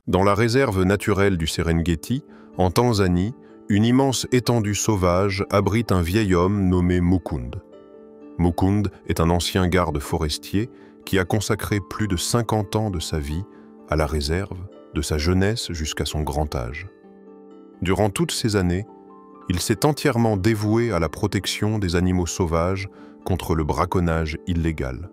Dans la réserve naturelle du Serengeti, en Tanzanie, une immense étendue sauvage abrite un vieil homme nommé Mukund. Mukund est un ancien garde forestier qui a consacré plus de 50 ans de sa vie à la réserve, de sa jeunesse jusqu'à son grand âge. Durant toutes ces années, il s'est entièrement dévoué à la protection des animaux sauvages contre le braconnage illégal.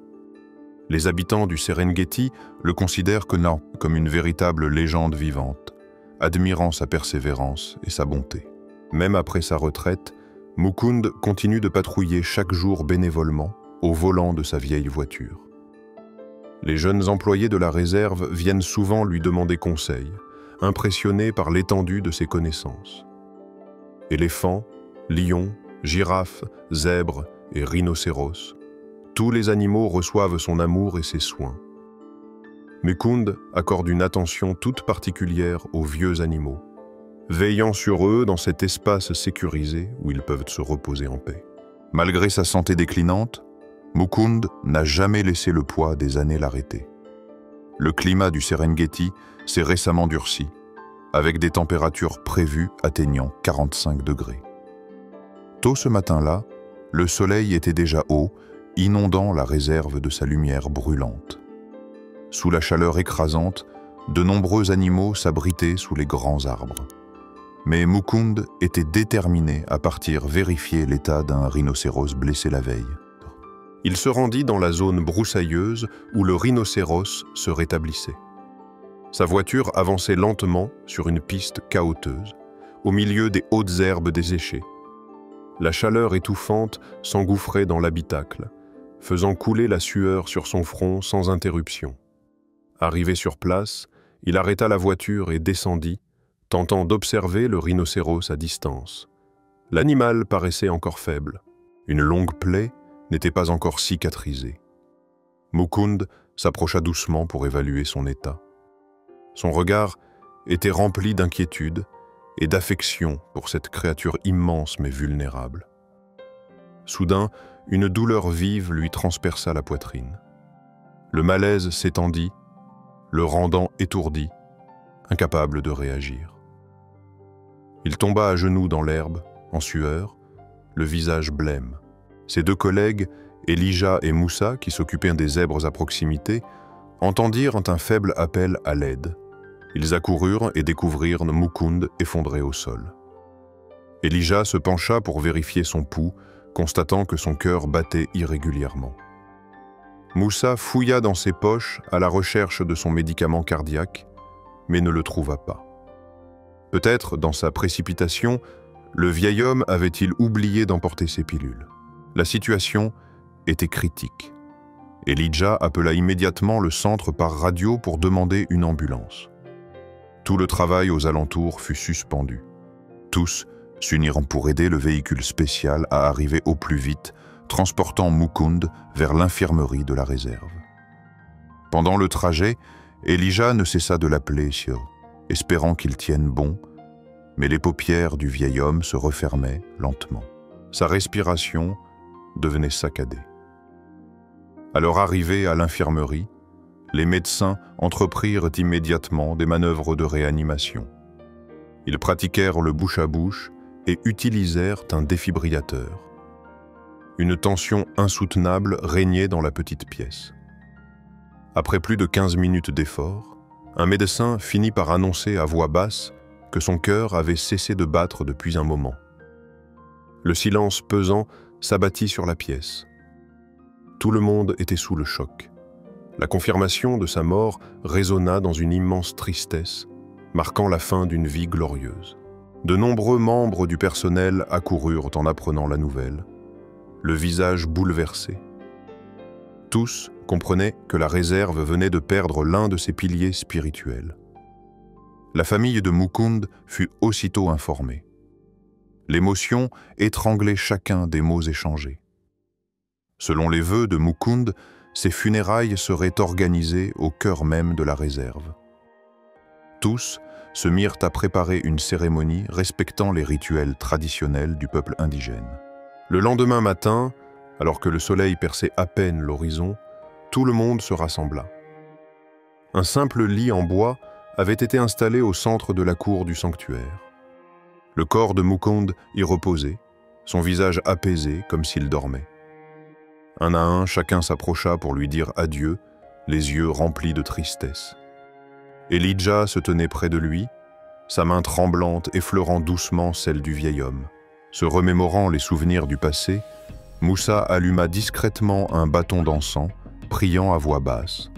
Les habitants du Serengeti le considèrent comme une véritable légende vivante, admirant sa persévérance et sa bonté. Même après sa retraite, Mukund continue de patrouiller chaque jour bénévolement au volant de sa vieille voiture. Les jeunes employés de la réserve viennent souvent lui demander conseil, impressionnés par l'étendue de ses connaissances. Éléphants, lions, girafes, zèbres et rhinocéros, tous les animaux reçoivent son amour et ses soins. Mukund accorde une attention toute particulière aux vieux animaux, veillant sur eux dans cet espace sécurisé où ils peuvent se reposer en paix. Malgré sa santé déclinante, Mukund n'a jamais laissé le poids des années l'arrêter. Le climat du Serengeti s'est récemment durci, avec des températures prévues atteignant 45 degrés. Tôt ce matin-là, le soleil était déjà haut, inondant la réserve de sa lumière brûlante. Sous la chaleur écrasante, de nombreux animaux s'abritaient sous les grands arbres. Mais Mukund était déterminé à partir vérifier l'état d'un rhinocéros blessé la veille. Il se rendit dans la zone broussailleuse où le rhinocéros se rétablissait. Sa voiture avançait lentement sur une piste cahoteuse, au milieu des hautes herbes desséchées. La chaleur étouffante s'engouffrait dans l'habitacle, faisant couler la sueur sur son front sans interruption. Arrivé sur place, il arrêta la voiture et descendit, tentant d'observer le rhinocéros à distance. L'animal paraissait encore faible. Une longue plaie n'était pas encore cicatrisée. Mukund s'approcha doucement pour évaluer son état. Son regard était rempli d'inquiétude et d'affection pour cette créature immense mais vulnérable. Soudain, une douleur vive lui transperça la poitrine. Le malaise s'étendit, le rendant étourdi, incapable de réagir. Il tomba à genoux dans l'herbe, en sueur, le visage blême. Ses deux collègues, Elijah et Moussa, qui s'occupaient des zèbres à proximité, entendirent un faible appel à l'aide. Ils accoururent et découvrirent Mukund effondré au sol. Elijah se pencha pour vérifier son pouls, constatant que son cœur battait irrégulièrement. Moussa fouilla dans ses poches à la recherche de son médicament cardiaque, mais ne le trouva pas. Peut-être, dans sa précipitation, le vieil homme avait-il oublié d'emporter ses pilules. La situation était critique. Elijah appela immédiatement le centre par radio pour demander une ambulance. Tout le travail aux alentours fut suspendu. Tous s'unirent pour aider le véhicule spécial à arriver au plus vite, transportant Mukund vers l'infirmerie de la réserve. Pendant le trajet, Elijah ne cessa de l'appeler Sio, espérant qu'il tienne bon, mais les paupières du vieil homme se refermaient lentement. Sa respiration devenait saccadée. À leur arrivée à l'infirmerie, les médecins entreprirent immédiatement des manœuvres de réanimation. Ils pratiquèrent le bouche à bouche et utilisèrent un défibrillateur. Une tension insoutenable régnait dans la petite pièce. Après plus de 15 minutes d'effort, un médecin finit par annoncer à voix basse que son cœur avait cessé de battre depuis un moment. Le silence pesant s'abattit sur la pièce. Tout le monde était sous le choc. La confirmation de sa mort résonna dans une immense tristesse, marquant la fin d'une vie glorieuse. De nombreux membres du personnel accoururent en apprenant la nouvelle, le visage bouleversé. Tous comprenaient que la réserve venait de perdre l'un de ses piliers spirituels. La famille de Mukund fut aussitôt informée. L'émotion étranglait chacun des mots échangés. Selon les vœux de Mukund, ces funérailles seraient organisées au cœur même de la réserve. Tous se mirent à préparer une cérémonie respectant les rituels traditionnels du peuple indigène. Le lendemain matin, alors que le soleil perçait à peine l'horizon, tout le monde se rassembla. Un simple lit en bois avait été installé au centre de la cour du sanctuaire. Le corps de Mukund y reposait, son visage apaisé comme s'il dormait. Un à un, chacun s'approcha pour lui dire adieu, les yeux remplis de tristesse. Elijah se tenait près de lui, sa main tremblante effleurant doucement celle du vieil homme. Se remémorant les souvenirs du passé, Moussa alluma discrètement un bâton d'encens, priant à voix basse.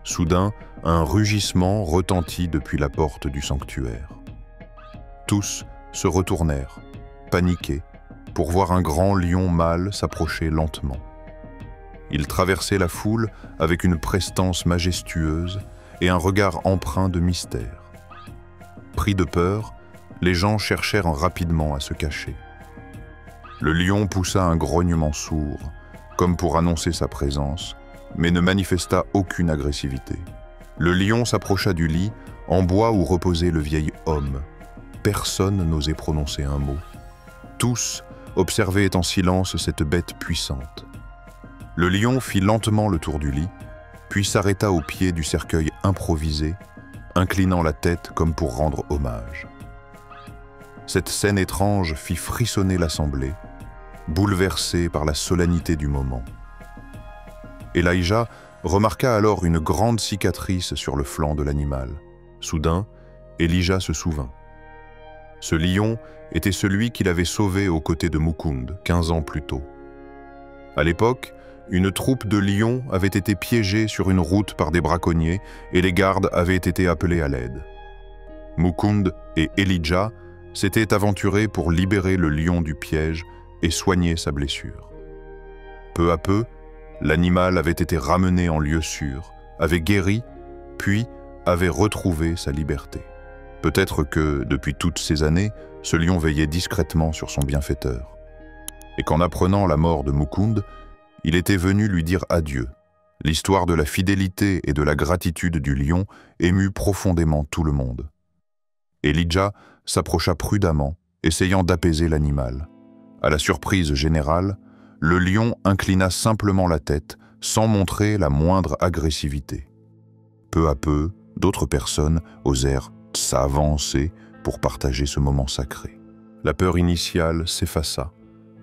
Soudain, un rugissement retentit depuis la porte du sanctuaire. Tous se retournèrent, paniqués, pour voir un grand lion mâle s'approcher lentement. Il traversait la foule avec une prestance majestueuse et un regard empreint de mystère. Pris de peur, les gens cherchèrent rapidement à se cacher. Le lion poussa un grognement sourd, comme pour annoncer sa présence, mais ne manifesta aucune agressivité. Le lion s'approcha du lit, en bois où reposait le vieil homme. Personne n'osait prononcer un mot. Tous observaient en silence cette bête puissante. Le lion fit lentement le tour du lit, puis s'arrêta au pied du cercueil improvisé, inclinant la tête comme pour rendre hommage. Cette scène étrange fit frissonner l'assemblée, bouleversée par la solennité du moment. Elijah remarqua alors une grande cicatrice sur le flanc de l'animal. Soudain, Elijah se souvint. Ce lion était celui qu'il avait sauvé aux côtés de Mukund 15 ans plus tôt. À l'époque, une troupe de lions avait été piégée sur une route par des braconniers et les gardes avaient été appelés à l'aide. Mukund et Elijah s'étaient aventurés pour libérer le lion du piège et soigner sa blessure. Peu à peu, l'animal avait été ramené en lieu sûr, avait guéri, puis avait retrouvé sa liberté. Peut-être que, depuis toutes ces années, ce lion veillait discrètement sur son bienfaiteur. Et qu'en apprenant la mort de Mukund, il était venu lui dire adieu. L'histoire de la fidélité et de la gratitude du lion émut profondément tout le monde. Elijah s'approcha prudemment, essayant d'apaiser l'animal. À la surprise générale, le lion inclina simplement la tête, sans montrer la moindre agressivité. Peu à peu, d'autres personnes osèrent s'avancer pour partager ce moment sacré. La peur initiale s'effaça,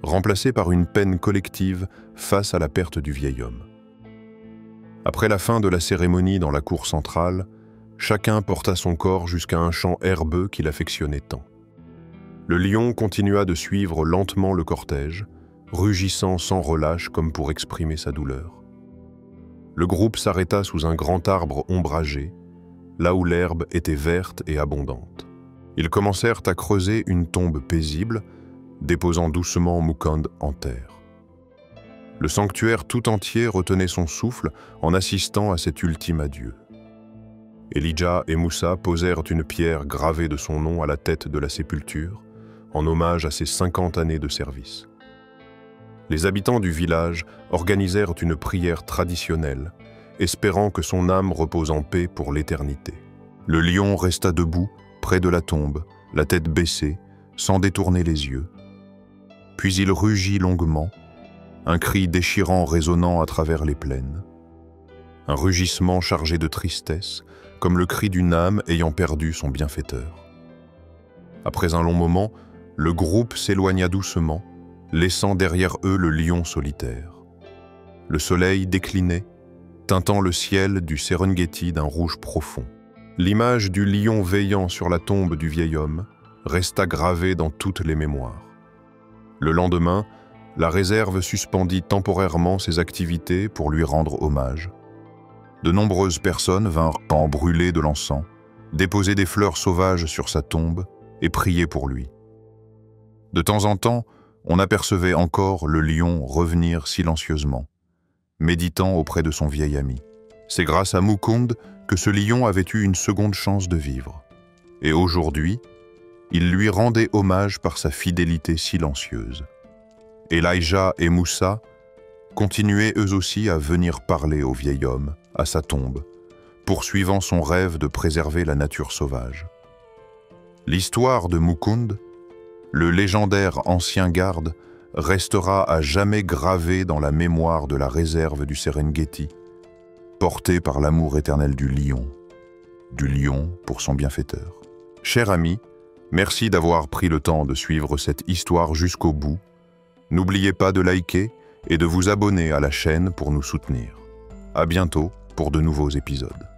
remplacée par une peine collective face à la perte du vieil homme. Après la fin de la cérémonie dans la cour centrale, chacun porta son corps jusqu'à un champ herbeux qu'il affectionnait tant. Le lion continua de suivre lentement le cortège, rugissant sans relâche comme pour exprimer sa douleur. Le groupe s'arrêta sous un grand arbre ombragé, là où l'herbe était verte et abondante. Ils commencèrent à creuser une tombe paisible, déposant doucement Mukund en terre. Le sanctuaire tout entier retenait son souffle en assistant à cet ultime adieu. Elijah et Moussa posèrent une pierre gravée de son nom à la tête de la sépulture, en hommage à ses 50 années de service. Les habitants du village organisèrent une prière traditionnelle, espérant que son âme repose en paix pour l'éternité. Le lion resta debout, près de la tombe, la tête baissée, sans détourner les yeux. Puis il rugit longuement, un cri déchirant résonnant à travers les plaines. Un rugissement chargé de tristesse, comme le cri d'une âme ayant perdu son bienfaiteur. Après un long moment, le groupe s'éloigna doucement, laissant derrière eux le lion solitaire. Le soleil déclinait, teintant le ciel du Serengeti d'un rouge profond. L'image du lion veillant sur la tombe du vieil homme resta gravée dans toutes les mémoires. Le lendemain, la réserve suspendit temporairement ses activités pour lui rendre hommage. De nombreuses personnes vinrent en brûler de l'encens, déposer des fleurs sauvages sur sa tombe et prier pour lui. De temps en temps, on apercevait encore le lion revenir silencieusement, méditant auprès de son vieil ami. C'est grâce à Mukund que ce lion avait eu une seconde chance de vivre. Et aujourd'hui, il lui rendait hommage par sa fidélité silencieuse. Elijah et Moussa continuaient eux aussi à venir parler au vieil homme, à sa tombe, poursuivant son rêve de préserver la nature sauvage. L'histoire de Mukund, le légendaire ancien garde, restera à jamais gravée dans la mémoire de la réserve du Serengeti, porté par l'amour éternel du lion pour son bienfaiteur. Cher ami, merci d'avoir pris le temps de suivre cette histoire jusqu'au bout. N'oubliez pas de liker et de vous abonner à la chaîne pour nous soutenir. À bientôt pour de nouveaux épisodes.